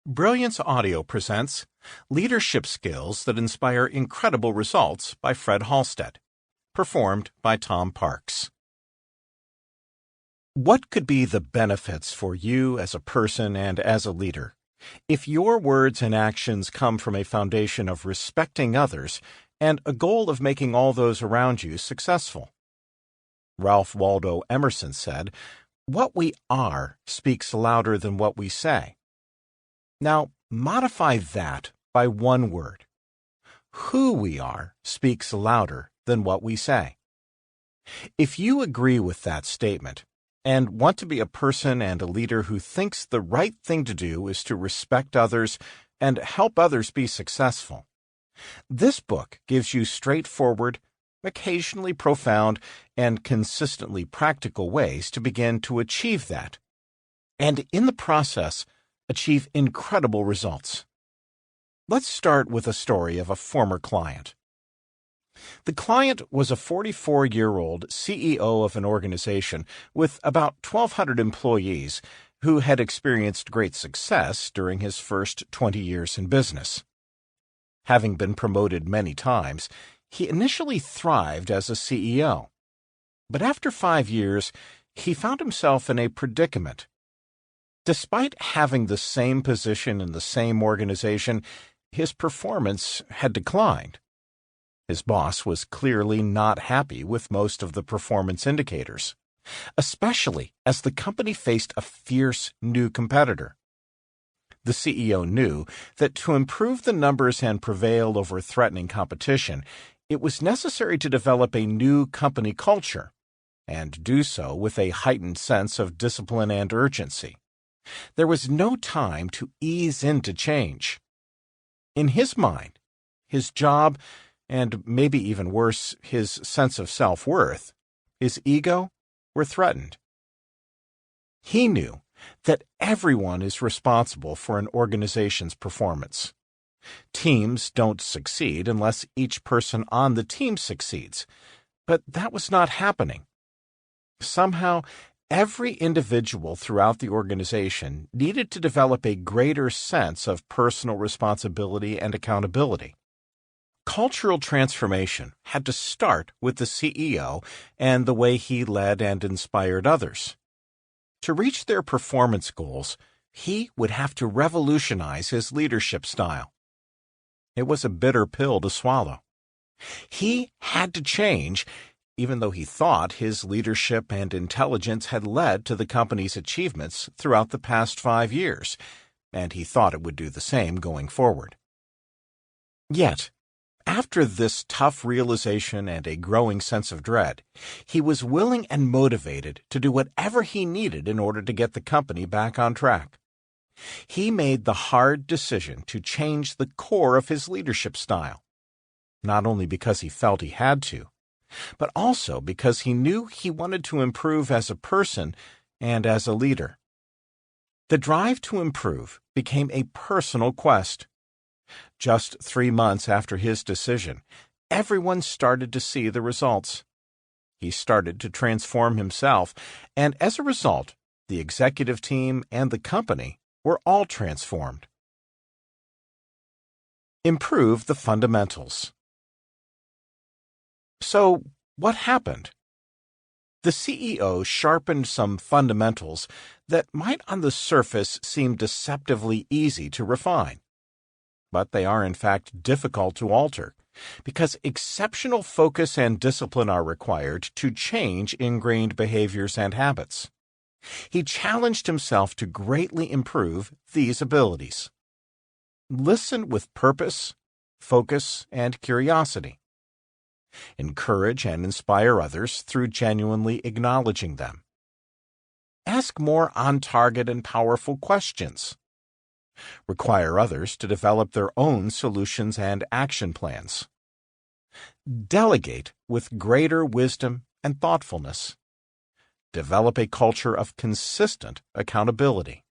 Brilliance Audio presents Leadership Skills That Inspire Incredible Results by Fred Halstead, performed by Tom Parks. What could be the benefits for you as a person and as a leader if your words and actions come from a foundation of respecting others and a goal of making all those around you successful? Ralph Waldo Emerson said, "What we are speaks louder than what we say." Now, modify that by one word. Who we are speaks louder than what we say. If you agree with that statement and want to be a person and a leader who thinks the right thing to do is to respect others and help others be successful, this book gives you straightforward, occasionally profound, and consistently practical ways to begin to achieve that, and in the process, achieve incredible results. Let's start with a story of a former client. The client was a 44-year-old CEO of an organization with about 1,200 employees who had experienced great success during his first 20 years in business. Having been promoted many times, he initially thrived as a CEO. But after 5 years, he found himself in a predicament. Despite having the same position in the same organization, his performance had declined. His boss was clearly not happy with most of the performance indicators, especially as the company faced a fierce new competitor. The CEO knew that to improve the numbers and prevail over threatening competition, it was necessary to develop a new company culture, and do so with a heightened sense of discipline and urgency. There was no time to ease into change. In his mind, his job, and maybe even worse, his sense of self-worth, his ego, were threatened. He knew that everyone is responsible for an organization's performance. Teams don't succeed unless each person on the team succeeds, but that was not happening. Somehow, every individual throughout the organization needed to develop a greater sense of personal responsibility and accountability. Cultural transformation had to start with the CEO and the way he led and inspired others. To reach their performance goals, he would have to revolutionize his leadership style. It was a bitter pill to swallow. He had to change, even though he thought his leadership and intelligence had led to the company's achievements throughout the past 5 years, and he thought it would do the same going forward. Yet, after this tough realization and a growing sense of dread, he was willing and motivated to do whatever he needed in order to get the company back on track. He made the hard decision to change the core of his leadership style, not only because he felt he had to, but also because he knew he wanted to improve as a person and as a leader. The drive to improve became a personal quest. Just 3 months after his decision, everyone started to see the results. He started to transform himself, and as a result, the executive team and the company were all transformed. Improve the fundamentals. So, what happened? The CEO sharpened some fundamentals that might on the surface seem deceptively easy to refine. But they are in fact difficult to alter, because exceptional focus and discipline are required to change ingrained behaviors and habits. He challenged himself to greatly improve these abilities. Listen with purpose, focus, and curiosity. Encourage and inspire others through genuinely acknowledging them. Ask more on-target and powerful questions. Require others to develop their own solutions and action plans. Delegate with greater wisdom and thoughtfulness. Develop a culture of consistent accountability.